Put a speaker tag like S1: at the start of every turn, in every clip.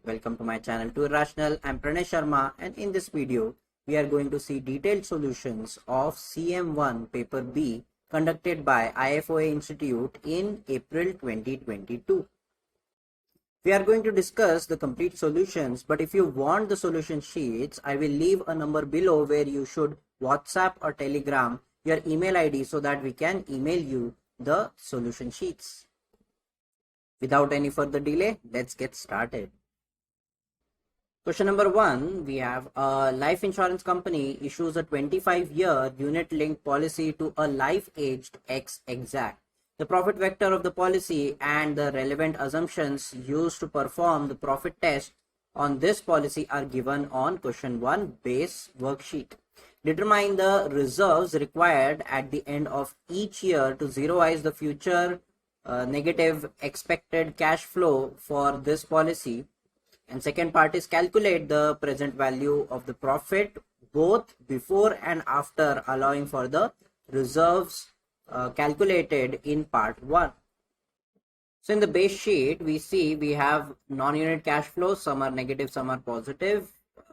S1: Welcome to my channel Too Irrational. I'm Pranay Sharma, and in this video we are going to see detailed solutions of CM1 paper B conducted by IFoA Institute in April 2022. We are going to discuss the complete solutions, but if you want the solution sheets, I will leave a number below where you should WhatsApp or Telegram your email ID so that we can email you the solution sheets. Without any further delay, let's get started. Question number 1, we have a life insurance company issues a 25-year unit-linked policy to a life-aged ex-exec. The profit vector of the policy and the relevant assumptions used to perform the profit test on this policy are given on question 1 base worksheet. Determine the reserves required at the end of each year to zeroize the future negative expected cash flow for this policy. And second part is calculate the present value of the profit both before and after allowing for the reserves calculated in part 1. So in the base sheet we see we have non-unit cash flow, some are negative, some are positive.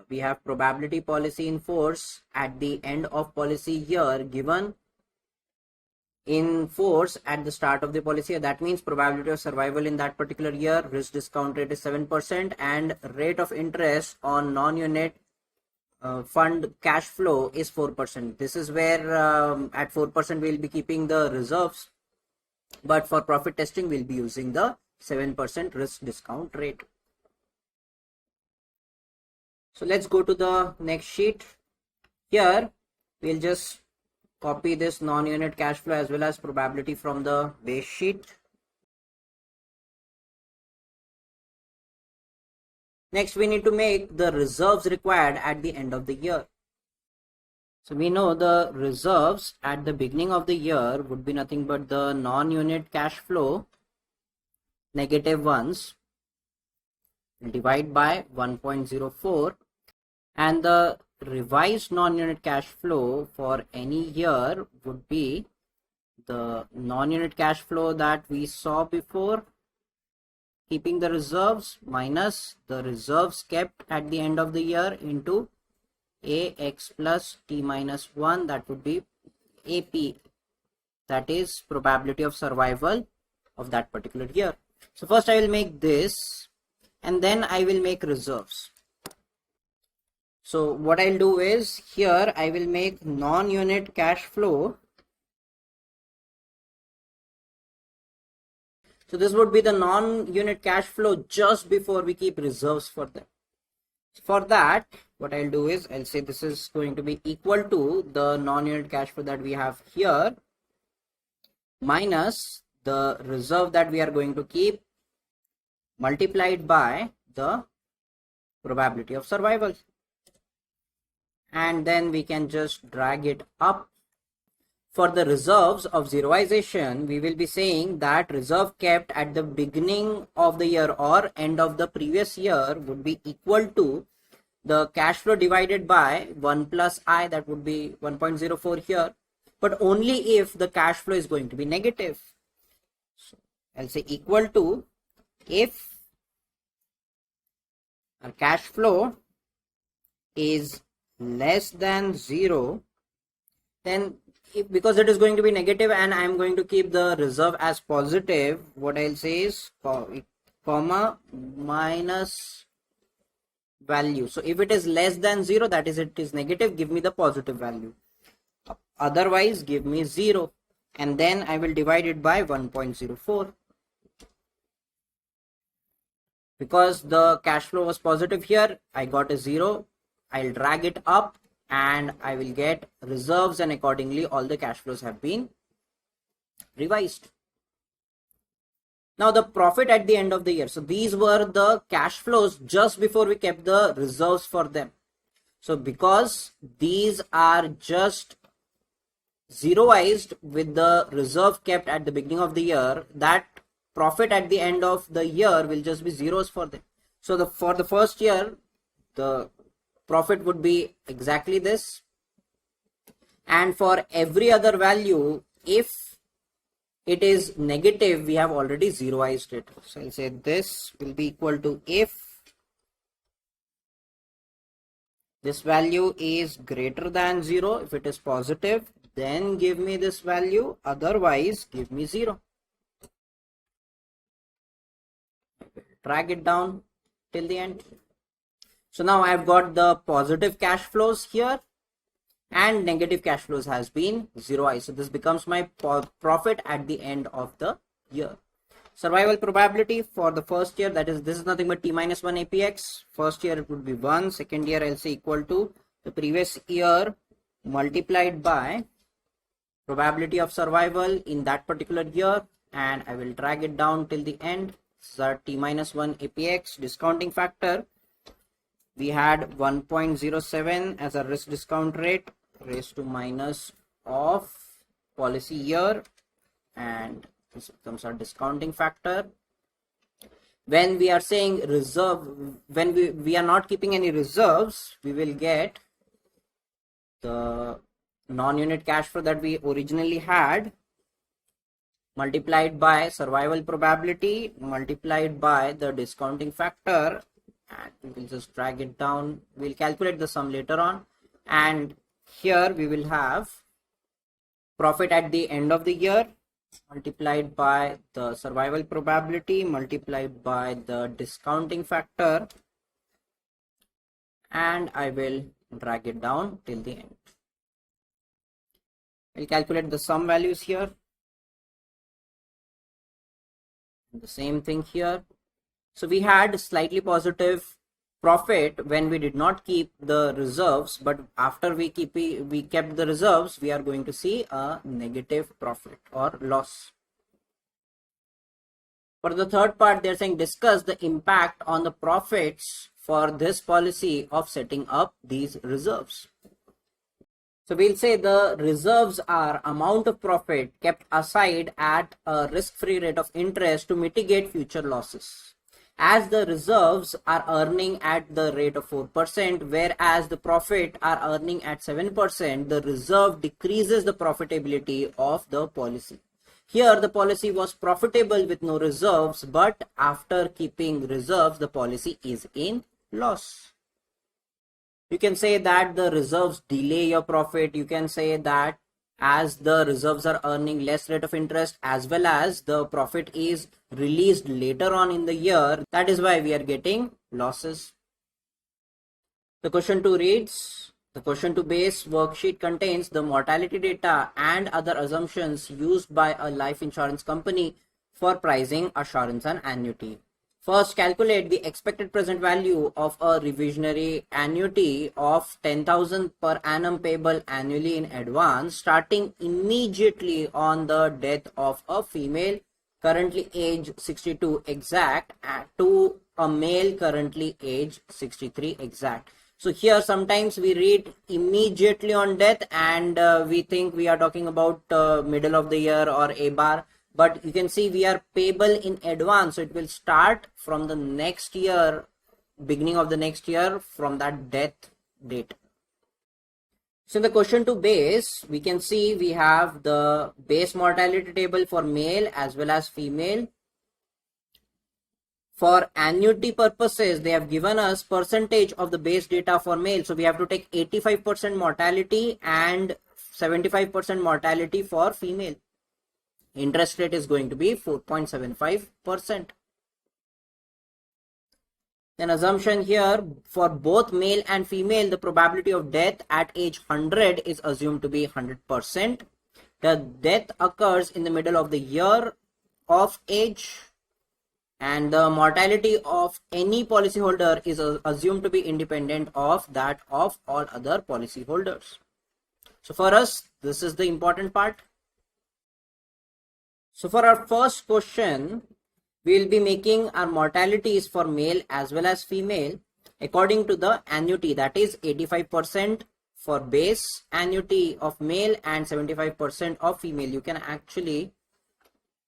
S1: We have probability policy in force at the end of policy year given in force at the start of the policy. That means probability of survival in that particular year, risk discount rate is 7%, and rate of interest on non-unit fund cash flow is 4%. This is where at 4% we'll be keeping the reserves, but for profit testing we'll be using the 7% risk discount rate. So let's go to the next sheet. Here we'll just copy this non-unit cash flow as well as probability from the base sheet. Next, we need to make the reserves required at the end of the year. So we know the reserves at the beginning of the year would be nothing but the non-unit cash flow, negative ones, divide by 1.04, and the revised non-unit cash flow for any year would be the non-unit cash flow that we saw before, keeping the reserves, minus the reserves kept at the end of the year into AX plus T minus 1, that would be AP, that is probability of survival of that particular year. So first I will make this and then I will make reserves. So what I'll do is here I will make non-unit cash flow. So this would be the non-unit cash flow just before we keep reserves for them. For that, what I'll do is I'll say this is going to be equal to the non-unit cash flow that we have here minus the reserve that we are going to keep multiplied by the probability of survival. And then we can just drag it up. For the reserves of zeroization, we will be saying that reserve kept at the beginning of the year or end of the previous year would be equal to the cash flow divided by 1 plus I, that would be 1.04 here, but only if the cash flow is going to be negative. So I'll say equal to if our cash flow is less than 0, then because it is going to be negative and I am going to keep the reserve as positive, what I'll say is comma minus value. So if it is less than 0, that is it is negative, give me the positive value, otherwise give me 0, and then I will divide it by 1.04. Because the cash flow was positive here, I got a 0. I'll drag it up and I will get reserves, and accordingly all the cash flows have been revised. Now the profit at the end of the year. So these were the cash flows just before we kept the reserves for them. So because these are just zeroized with the reserve kept at the beginning of the year, that profit at the end of the year will just be zeros for them. So for the first year, the profit would be exactly this, and for every other value, if it is negative, we have already zeroized it. So I'll say this will be equal to if This value is greater than 0. If it is positive, then give me this value, otherwise give me 0. Drag it down till the end. So now I've got the positive cash flows here and negative cash flows has been 0i. So this becomes my profit at the end of the year. Survival probability for the first year, that is, this is nothing but t minus 1 APX. First year it would be 1, second year I'll say equal to the previous year multiplied by probability of survival in that particular year, and I will drag it down till the end. So t minus 1 APX discounting factor, we had 1.07 as a risk discount rate raised to minus of policy year, and this becomes our discounting factor. When we are saying reserve, when we are not keeping any reserves, we will get the non-unit cash flow that we originally had multiplied by survival probability multiplied by the discounting factor, and we will just drag it down. We'll calculate the sum later on, and here we will have profit at the end of the year multiplied by the survival probability multiplied by the discounting factor, and I will drag it down till the end. We'll calculate the sum values here. The same thing here. So we had slightly positive profit when we did not keep the reserves, but after we kept the reserves, we are going to see a negative profit or loss. For the third part, they're saying discuss the impact on the profits for this policy of setting up these reserves. So we'll say the reserves are amount of profit kept aside at a risk-free rate of interest to mitigate future losses. As the reserves are earning at the rate of 4%, whereas the profit are earning at 7%, the reserve decreases the profitability of the policy. Here the policy was profitable with no reserves, but after keeping reserves, the policy is in loss. You can say that the reserves delay your profit. You can say that as the reserves are earning less rate of interest, as well as the profit is released later on in the year, that is why we are getting losses. The question 2 reads, the question 2 base worksheet contains the mortality data and other assumptions used by a life insurance company for pricing assurance and annuity. First, calculate the expected present value of a revisionary annuity of 10,000 per annum payable annually in advance, starting immediately on the death of a female currently age 62 exact to a male currently age 63 exact. So here sometimes we read immediately on death and we think we are talking about middle of the year or a bar. But you can see we are payable in advance, so it will start from the next year, beginning of the next year, from that death date. So in the question 2 base, we can see we have the base mortality table for male as well as female. For annuity purposes, they have given us percentage of the base data for male. So we have to take 85% mortality and 75% mortality for female. Interest rate is going to be 4.75%. Then assumption here, for both male and female, the probability of death at age 100 is assumed to be 100%. The death occurs in the middle of the year of age, and the mortality of any policyholder is assumed to be independent of that of all other policyholders. So for us, this is the important part. So for our first question, we will be making our mortalities for male as well as female according to the annuity, that is 85% for base annuity of male and 75% of female. You can actually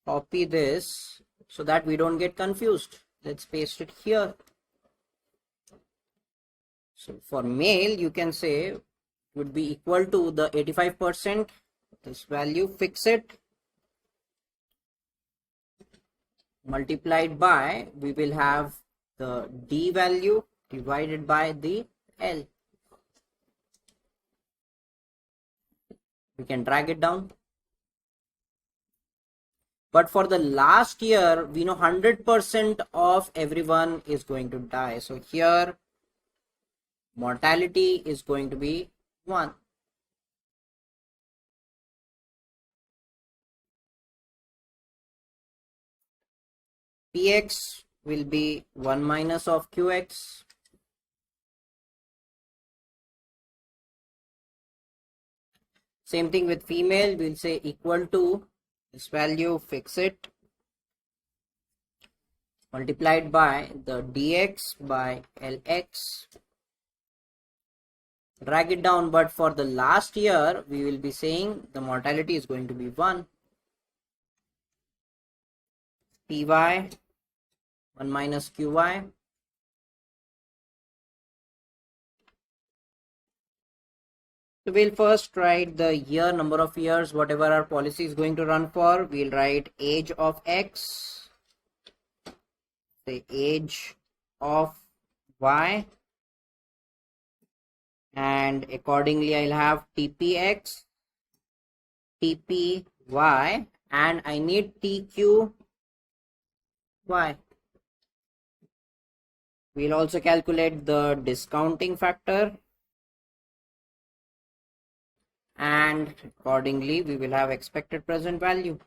S1: copy this so that we don't get confused. Let's paste it here. So for male, you can say would be equal to the 85%, this value, fix it, multiplied by, we will have the D value divided by the L. We can drag it down. But for the last year, we know 100% of everyone is going to die. So here, mortality is going to be 1. Px will be 1 minus of Qx. Same thing with female, we'll say equal to this value, fix it, multiplied by the dx by Lx. Drag it down, but for the last year, we will be saying the mortality is going to be 1. Py 1 minus Qy. So we'll first write the year, number of years, whatever our policy is going to run for. We'll write age of X, the age of Y, and accordingly I'll have TPX, TPY, and I need TQY. We'll also calculate the discounting factor, and accordingly we will have expected present value.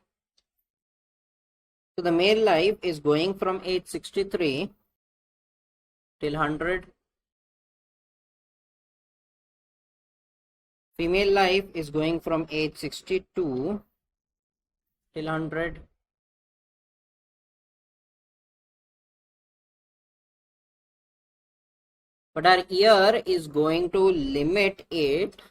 S1: So the male life is going from age 63 till 100. Female life is going from age 62 till 100. But our year is going to limit it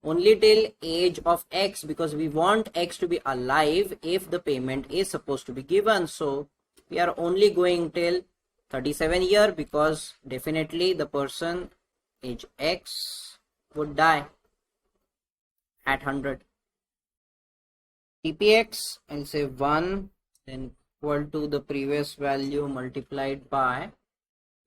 S1: only till age of X, because we want X to be alive if the payment is supposed to be given. So we are only going till 37 year, because definitely the person age X would die at 100. TPX, I'll say 1, then equal to the previous value multiplied by,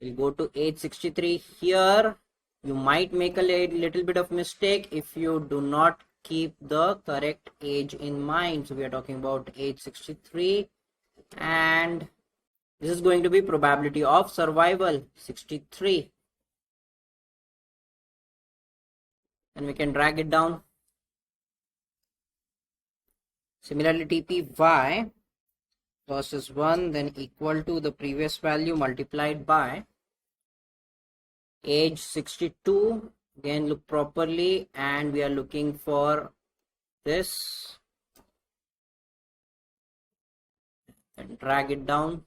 S1: we'll go to age 63. Here you might make a little bit of mistake if you do not keep the correct age in mind. So we are talking about age 63, and this is going to be probability of survival 63, and we can drag it down. Similarly, TPY versus 1, then equal to the previous value multiplied by age 62. Again, look properly, and we are looking for this, and drag it down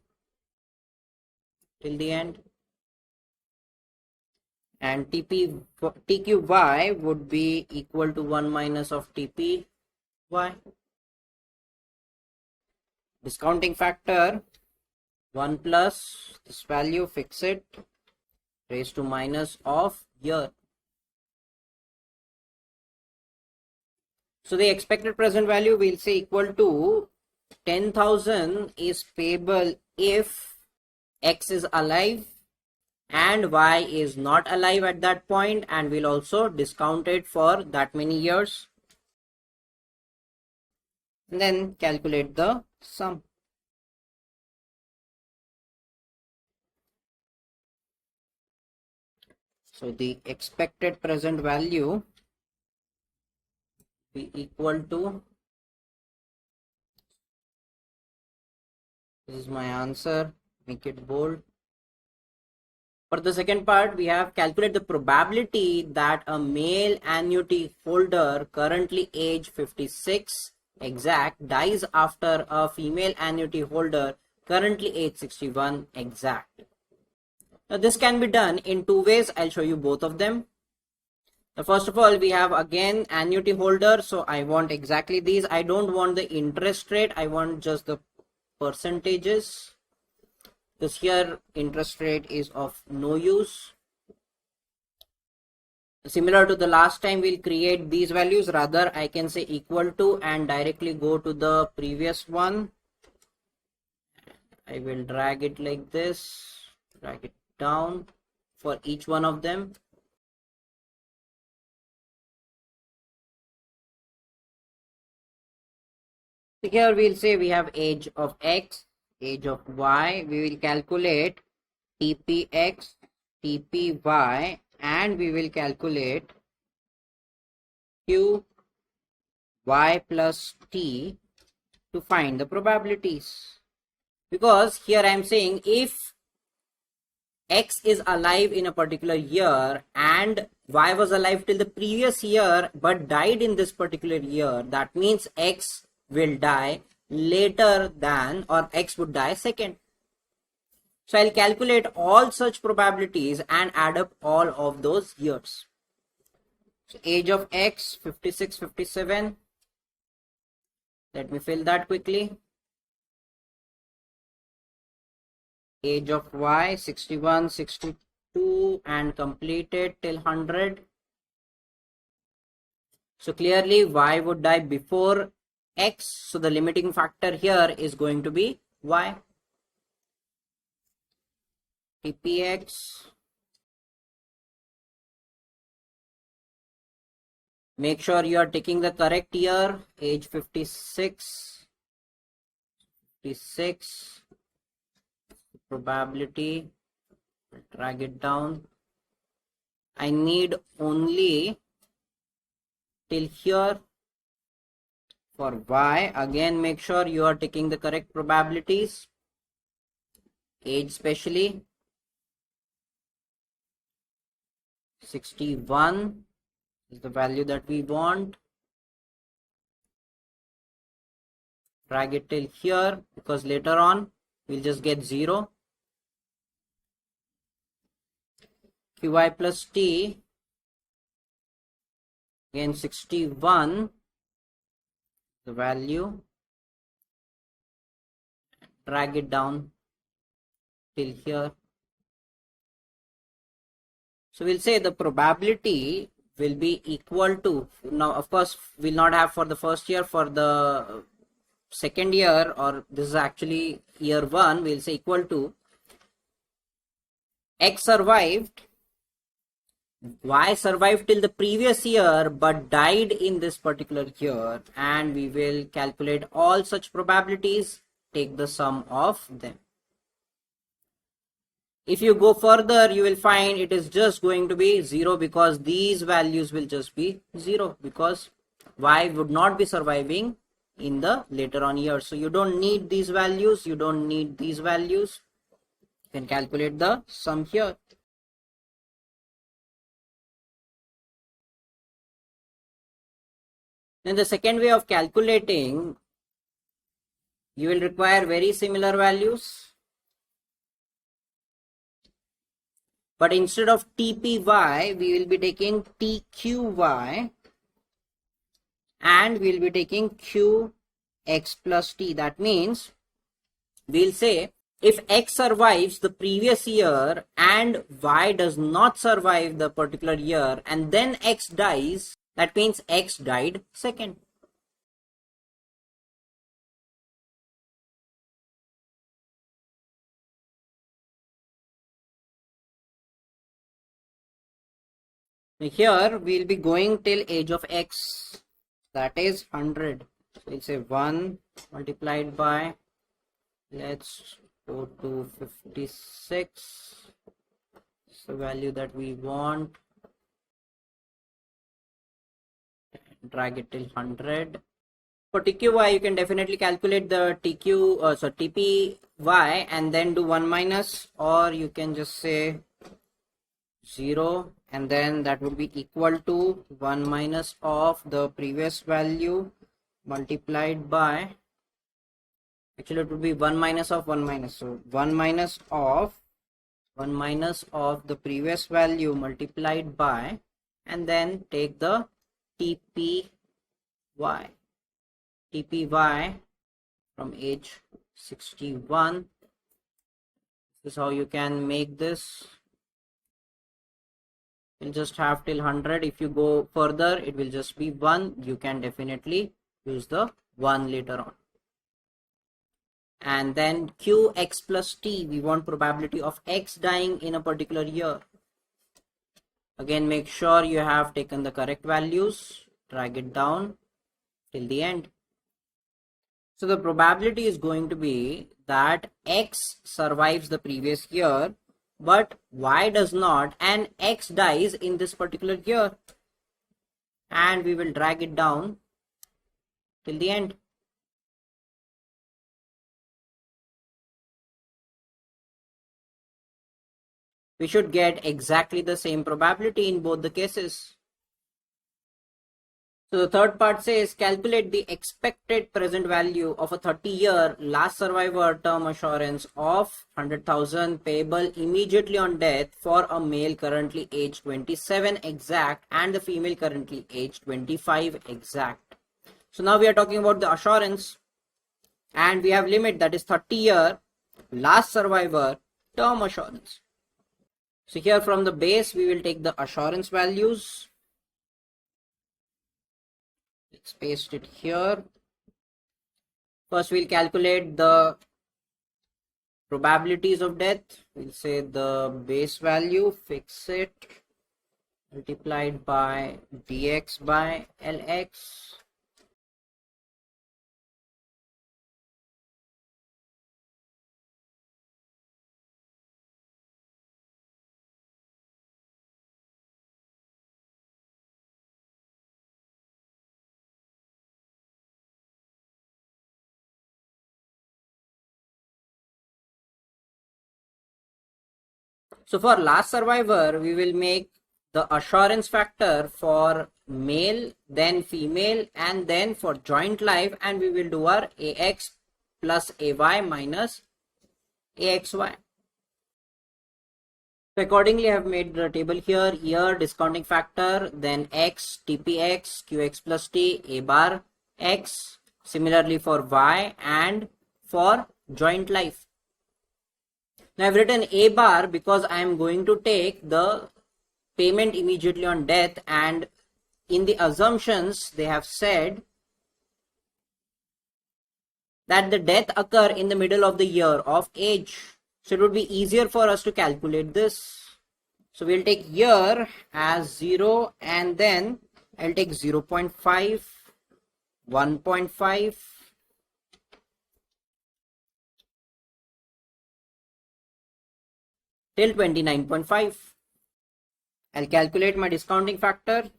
S1: till the end. And TQY would be equal to 1 minus of TPY. Discounting factor 1 plus this value, fix it, raised to minus of year. So the expected present value we'll say equal to 10,000 is payable if X is alive and Y is not alive at that point, and we'll also discount it for that many years, and then calculate the sum. So the expected present value be equal to, this is my answer, make it bold. For the second part, we have calculate the probability that a male annuity holder currently age 56 exact dies after a female annuity holder currently age 61 exact. Now this can be done in two ways. I'll show you both of them. Now first of all, we have again annuity holder. So I want exactly these. I don't want the interest rate. I want just the percentages. This here interest rate is of no use. Similar to the last time, we'll create these values. Rather, I can say equal to and directly go to the previous one. I will drag it like this, drag it down for each one of them. So here we'll say we have age of X, age of Y. We will calculate TPX, TPY, and we will calculate QY plus T to find the probabilities. Because here I am saying if X is alive in a particular year and Y was alive till the previous year but died in this particular year, that means X will die later than, or X would die second. So I'll calculate all such probabilities and add up all of those years. So age of X 56, 57. Let me fill that quickly. Age of Y 61, 62 and completed till 100. So clearly Y would die before X. So the limiting factor here is going to be Y. TPX. Make sure you are taking the correct year. Age 56. 56. Probability. Drag it down. I need only till here. For Y, again make sure you are taking the correct probabilities. Age specially. 61 is the value that we want. Drag it till here because later on we'll just get 0. QY plus T, again 61, the value, drag it down till here. So we'll say the probability will be equal to, now of course we'll not have for the first year, for the second year, or this is actually year 1, we'll say equal to X survived, Y survived till the previous year but died in this particular year, and we will calculate all such probabilities, take the sum of them. If you go further, you will find it is just going to be 0 because these values will just be 0 because Y would not be surviving in the later on years. So you don't need these values, you don't need these values. You can calculate the sum here. Then the second way of calculating, you will require very similar values. But instead of TPY, we will be taking TQY and we will be taking QX plus T. That means we'll say if X survives the previous year and Y does not survive the particular year and then X dies, that means X died second. Here we'll be going till age of X, that is 100. So we'll say 1 multiplied by, let's go to 56. It's the value that we want. Drag it till 100. For TQY, you can definitely calculate the TPY and then do 1 minus, or you can just say 0 and then that would be equal to 1 minus of the previous value multiplied by, actually it would be 1 minus of 1 minus, so 1 minus of the previous value multiplied by, and then take the TPY from age 61. This is how you can make this. You'll just have till 100. If you go further, it will just be 1. You can definitely use the 1 later on. And then QX plus T, we want probability of X dying in a particular year. Again, make sure you have taken the correct values, drag it down till the end. So the probability is going to be that X survives the previous year, but Y does not, and X dies in this particular year. And we will drag it down till the end. We should get exactly the same probability in both the cases. So the third part says calculate the expected present value of a 30-year last survivor term assurance of 100,000 payable immediately on death for a male currently age 27 exact and the female currently age 25 exact. So now we are talking about the assurance, and we have limit, that is 30-year last survivor term assurance. So here from the base we will take the assurance values. Let's paste it here. First we'll calculate the probabilities of death. We'll say the base value, fix it, multiplied by dx by lx. So for last survivor, we will make the assurance factor for male, then female, and then for joint life, and we will do our AX plus AY minus AXY. So accordingly, I have made the table here, year, discounting factor, then X, TPX, QX plus T, A bar X, similarly for Y and for joint life. Now I've written A bar because I am going to take the payment immediately on death, and in the assumptions they have said that the death occur in the middle of the year of age. So it would be easier for us to calculate this. So we'll take year as 0, and then I'll take 0.5, 1.5, till 29.5. I'll calculate my discounting factor.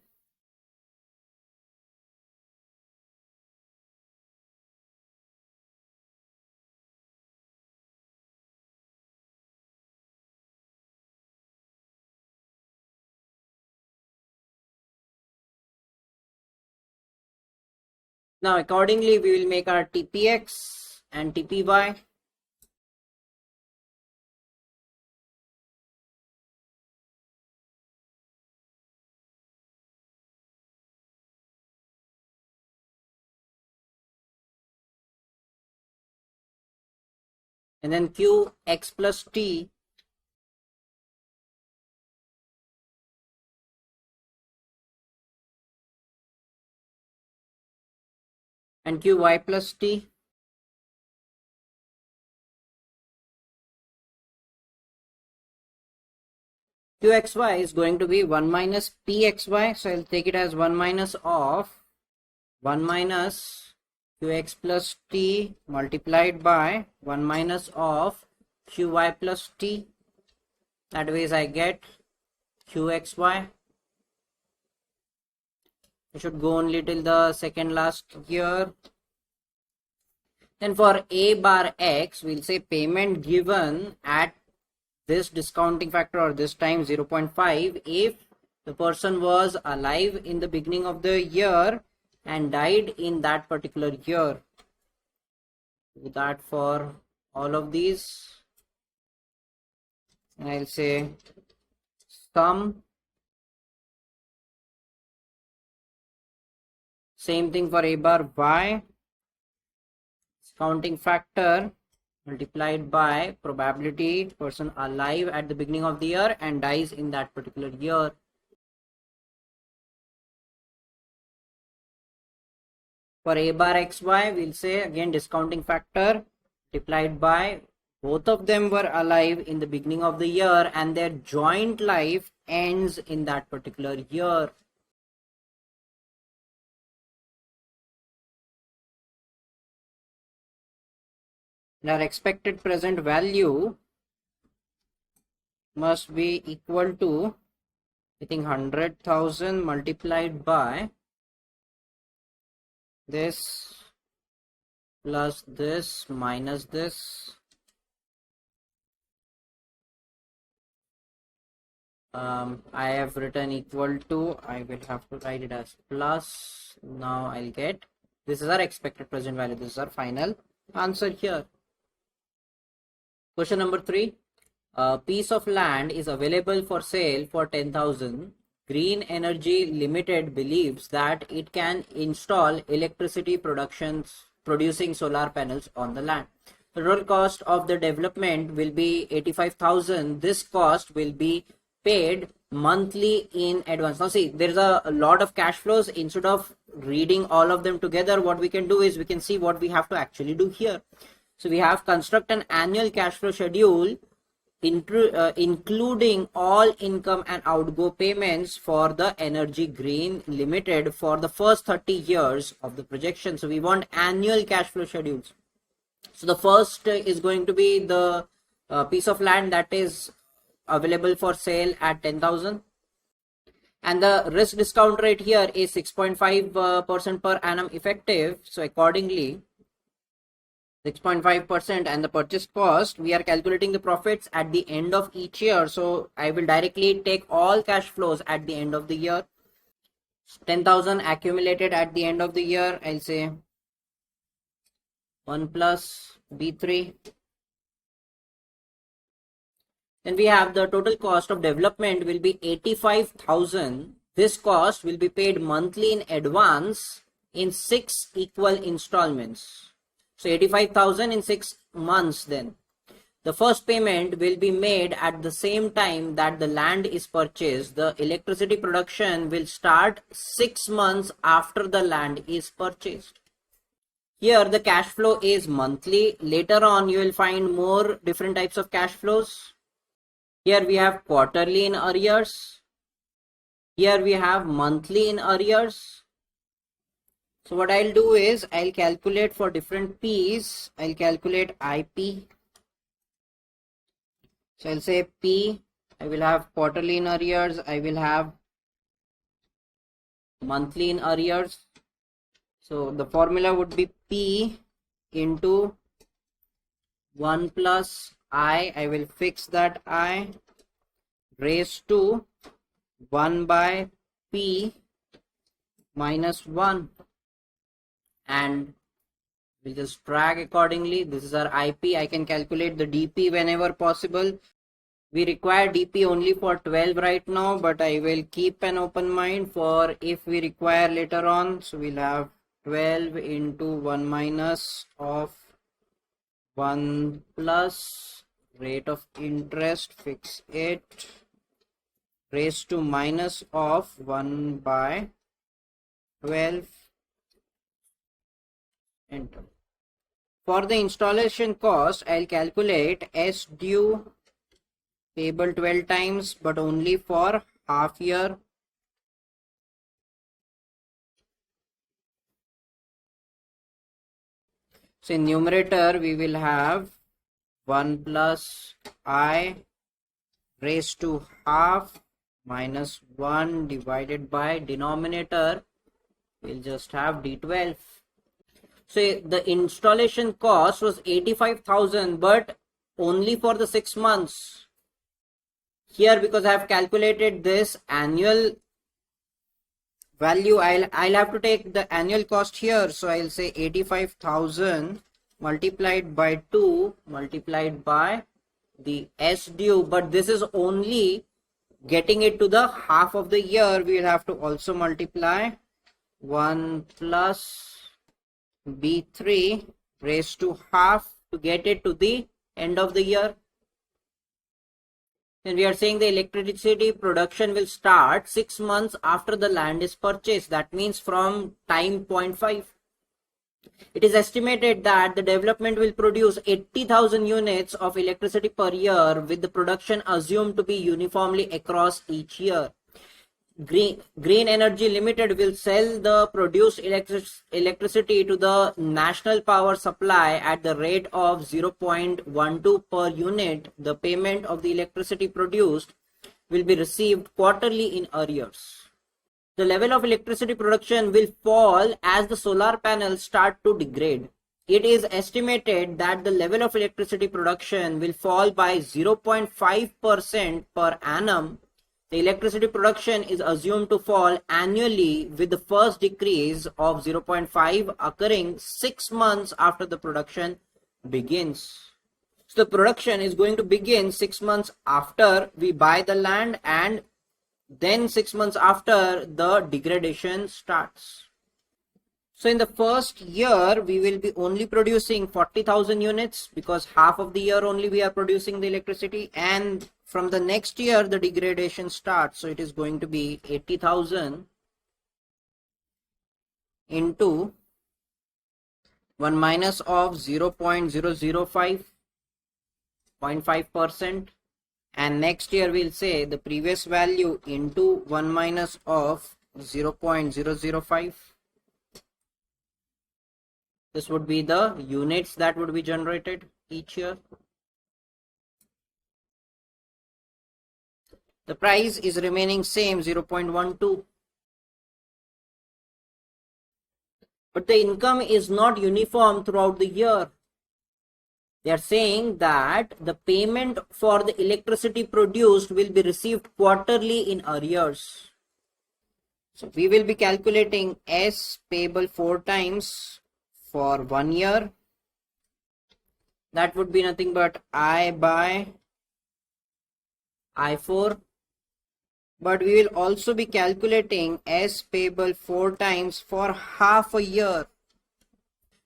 S1: Now accordingly we will make our TPX and TPY. And then QX plus T and QY plus T. QXY is going to be 1 minus PXY, so I'll take it as 1 minus of 1 minus QX plus T multiplied by 1 minus of QY plus T. That way I get QXY. I should go only till the second last year. Then for A bar X, we'll say payment given at this discounting factor, or this time 0.5, if the person was alive in the beginning of the year and died in that particular year. Do that for all of these, and I'll say sum. Same thing for A bar Y, discounting factor multiplied by probability person alive at the beginning of the year and dies in that particular year. For A bar XY, we'll say again discounting factor multiplied by both of them were alive in the beginning of the year and their joint life ends in that particular year. Our expected present value must be equal to, I think, 100,000 multiplied by this plus this minus this. I have written equal to, I will have to write it as plus. Now I'll get, this is our expected present value. This is our final answer here. Question number 3. A piece of land is available for sale for 10,000. Green Energy Limited believes that it can install electricity producing solar panels on the land. The total cost of the development will be 85,000. This cost will be paid monthly in advance. Now see, there's a lot of cash flows. Instead of reading all of them together, what we can do is we can see what we have to actually do here. So we have construct an annual cash flow schedule including all income and outgo payments for the Energy Green Limited for the first 30 years of the projection. So we want annual cash flow schedules. So the first is going to be the piece of land that is available for sale at 10,000, and the risk discount rate here is 6.5% per annum effective. So accordingly 6.5%, and the purchase cost, we are calculating the profits at the end of each year. So I will directly take all cash flows at the end of the year. 10,000 accumulated at the end of the year. I'll say 1 plus B3. Then we have the total cost of development will be 85,000. This cost will be paid monthly in advance in 6 equal installments. So 85,000 in 6 months then. The first payment will be made at the same time that the land is purchased. The electricity production will start 6 months after the land is purchased. Here the cash flow is monthly. Later on you will find more different types of cash flows. Here we have quarterly in arrears. Here we have monthly in arrears. So what I'll do is I'll calculate for different P's. I'll calculate IP. So I'll say P. I will have quarterly in arrears. I will have monthly in arrears. So the formula would be P into 1 plus I. I will fix that I raised to 1 by P minus 1. And we'll just drag accordingly. This is our IP. I can calculate the DP whenever possible. We require DP only for 12 right now, but I will keep an open mind for if we require later on. So we'll have 12 into 1 minus of 1 plus rate of interest, fix it, raised to minus of 1 by 12. Enter. For the installation cost, I'll calculate S due payable 12 times, but only for half year. So in numerator we will have 1 plus I raised to half minus 1 divided by denominator. We'll just have D12. So the installation cost was 85,000, but only for the 6 months. Here, because I have calculated this annual value, I'll have to take the annual cost here. So I'll say 85,000 multiplied by 2 multiplied by the S due. But this is only getting it to the half of the year. We will have to also multiply 1 plus B3 raised to half to get it to the end of the year. Then we are saying the electricity production will start 6 months after the land is purchased. That means from time 0.5. It is estimated that the development will produce 80,000 units of electricity per year, with the production assumed to be uniformly across each year. Green Energy Limited will sell the produced electricity to the national power supply at the rate of 0.12 per unit. The payment of the electricity produced will be received quarterly in arrears. The level of electricity production will fall as the solar panels start to degrade. It is estimated that the level of electricity production will fall by 0.5% per annum. The electricity production is assumed to fall annually, with the first decrease of 0.5 occurring 6 months after the production begins. So the production is going to begin 6 months after we buy the land, and then 6 months after the degradation starts. So in the first year, we will be only producing 40,000 units, because half of the year only we are producing the electricity, and from the next year the degradation starts. So it is going to be 80,000 into 1 minus of 0.005, 0.5%, and next year we'll say the previous value into 1 minus of 0.005. This would be the units that would be generated each year. The price is remaining same, 0.12. But the income is not uniform throughout the year. They are saying that the payment for the electricity produced will be received quarterly in arrears. So we will be calculating S payable 4 times for 1 year. That would be nothing but I by I4. But we will also be calculating S payable 4 times for half a year,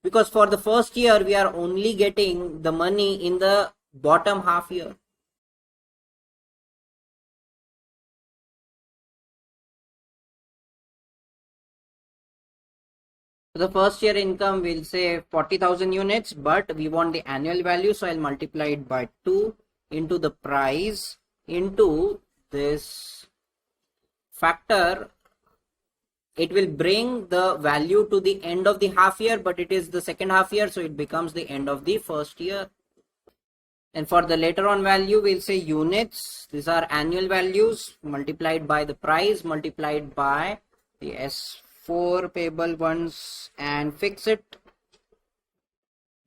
S1: because for the first year we are only getting the money in the bottom half year. So the first year income will say 40,000 units, but we want the annual value, so I'll multiply it by 2 into the price into this factor. It will bring the value to the end of the half year, but it is the second half year, so it becomes the end of the first year. And for the later on value, we'll say units. These are annual values multiplied by the price multiplied by the S4 payable ones and fix it.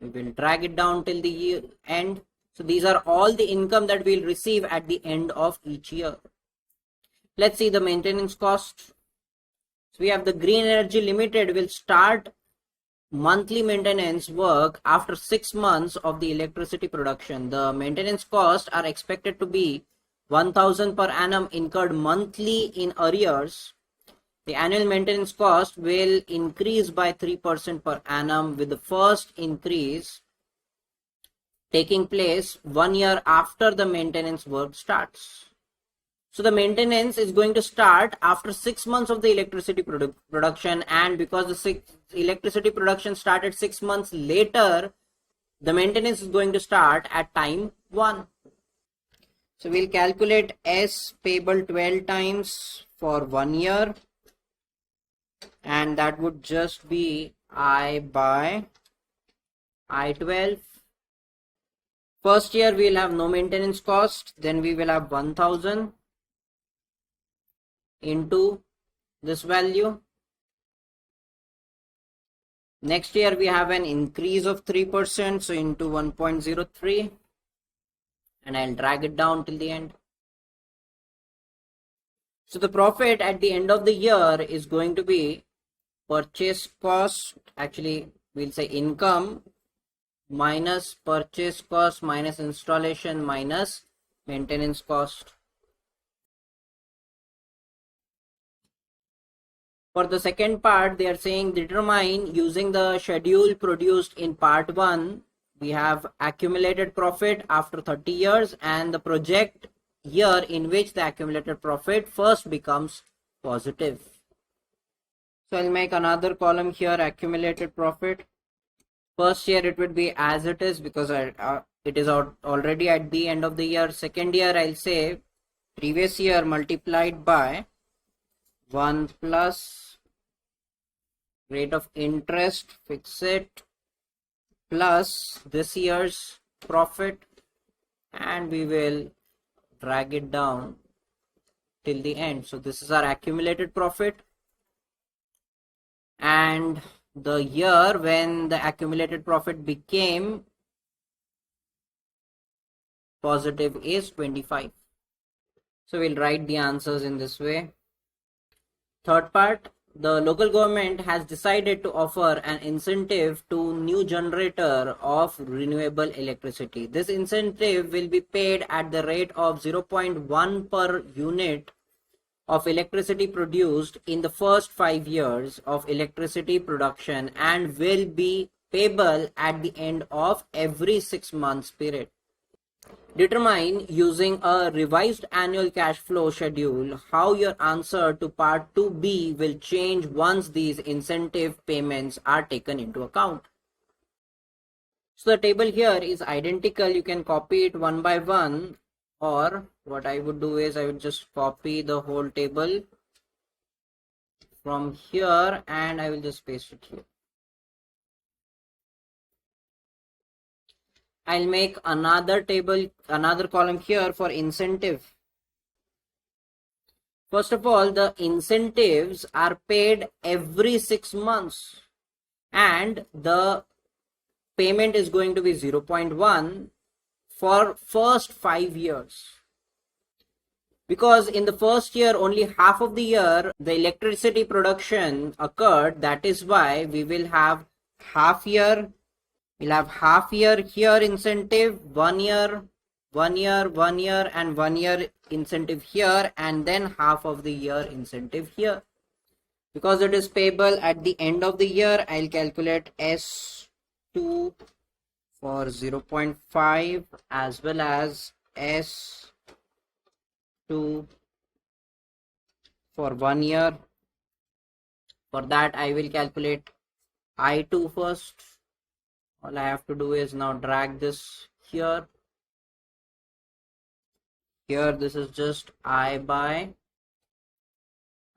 S1: We will drag it down till the year end. So these are all the income that we'll receive at the end of each year. Let's see the maintenance cost. So we have the Green Energy Limited will start monthly maintenance work after 6 months of the electricity production. The maintenance costs are expected to be 1,000 per annum incurred monthly in arrears. The annual maintenance cost will increase by 3% per annum, with the first increase taking place 1 year after the maintenance work starts. So the maintenance is going to start after 6 months of the electricity production, and because the electricity production started 6 months later, the maintenance is going to start at time 1. So we'll calculate S payable 12 times for 1 year, and that would just be I by I12. First year we will have no maintenance cost, then we will have 1,000 into this value. Next year we have an increase of 3%, so into 1.03, and I'll drag it down till the end. So the profit at the end of the year is going to be purchase cost, actually we'll say income minus purchase cost minus installation minus maintenance cost. For the second part, they are saying determine using the schedule produced in part 1. We have accumulated profit after 30 years and the project year in which the accumulated profit first becomes positive. So I'll make another column here, accumulated profit. First year it would be as it is, because it is already at the end of the year. Second year I'll say previous year multiplied by 1 plus rate of interest, fix it, plus this year's profit, and we will drag it down till the end. So this is our accumulated profit, and the year when the accumulated profit became positive is 25. So we'll write the answers in this way. Third part, the local government has decided to offer an incentive to new generator of renewable electricity. This incentive will be paid at the rate of 0.1 per unit of electricity produced in the first 5 years of electricity production and will be payable at the end of every 6 months period. Determine using a revised annual cash flow schedule how your answer to part 2B will change once these incentive payments are taken into account. So the table here is identical. You can copy it one by one, or what I would do is I would just copy the whole table from here and I will just paste it here. I'll make another table, another column here for incentive. First of all, the incentives are paid every 6 months and the payment is going to be 0.1 for first 5 years. Because in the first year, only half of the year, the electricity production occurred. That is why we will have half year. We'll have half year here incentive, 1 year, 1 year, 1 year, and 1 year incentive here, and then half of the year incentive here. Because it is payable at the end of the year, I'll calculate S2 for 0.5 as well as S2 for 1 year. For that, I will calculate I2 first. All I have to do is now drag this here. Here this is just I by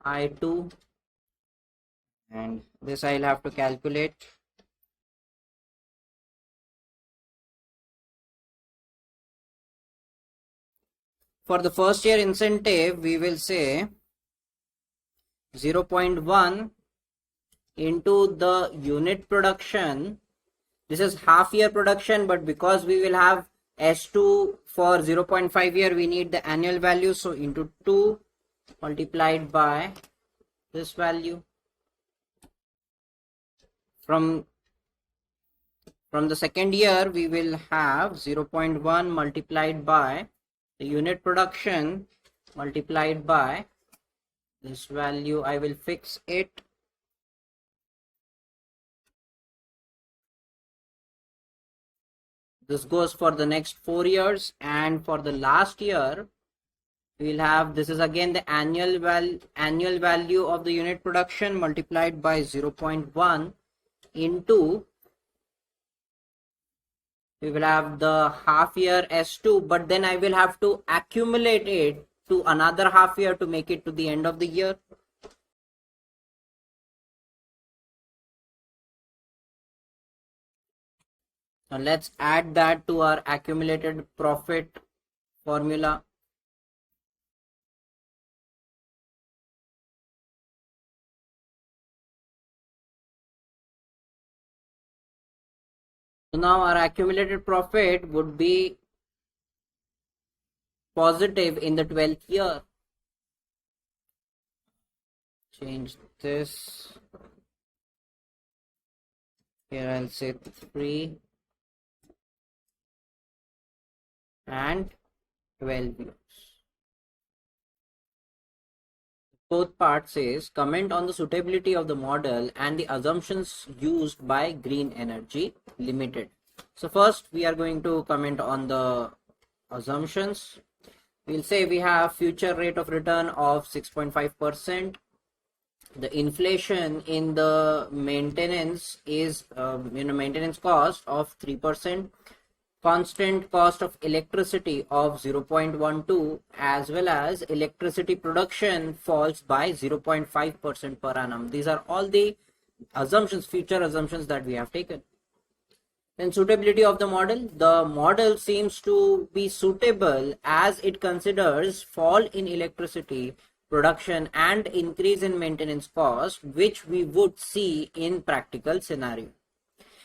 S1: I2, and this I'll have to calculate. For the first year incentive, we will say 0.1 into the unit production. This is half year production, but because we will have S2 for 0.5 year, we need the annual value. So into 2 multiplied by this value. From the second year, we will have 0.1 multiplied by the unit production multiplied by this value. I will fix it. This goes for the next 4 years, and for the last year we'll have, this is again the annual value of the unit production multiplied by 0.1 into, we will have the half year S2, but then I will have to accumulate it to another half year to make it to the end of the year. Now let's add that to our accumulated profit formula. So now our accumulated profit would be positive in the 12th year. Change this. Here I'll say 3 and 12 years. Fourth part says, comment on the suitability of the model and the assumptions used by Green Energy Limited. So first we are going to comment on the assumptions. We'll say we have future rate of return of 6.5%. The inflation in the maintenance is maintenance cost of 3%. constant cost of electricity of 0.12 as well as electricity production falls by 0.5% per annum. These are all the assumptions, future assumptions that we have taken. Then suitability of the model seems to be suitable as it considers fall in electricity production and increase in maintenance cost, which we would see in practical scenario.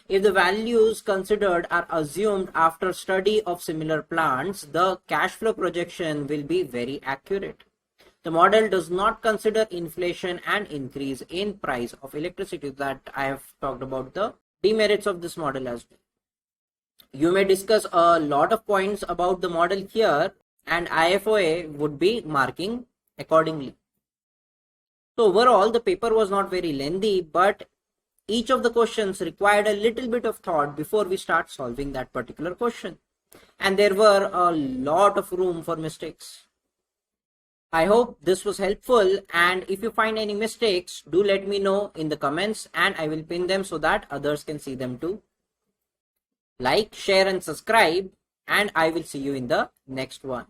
S1: If the values considered are assumed after study of similar plants, the cash flow projection will be very accurate. The model does not consider inflation and increase in price of electricity. That I have talked about the demerits of this model as well. You may discuss a lot of points about the model here, and IFoA would be marking accordingly. So overall, the paper was not very lengthy, but each of the questions required a little bit of thought before we start solving that particular question. And there were a lot of room for mistakes. I hope this was helpful, and if you find any mistakes, do let me know in the comments and I will pin them so that others can see them too. Like, share and subscribe, and I will see you in the next one.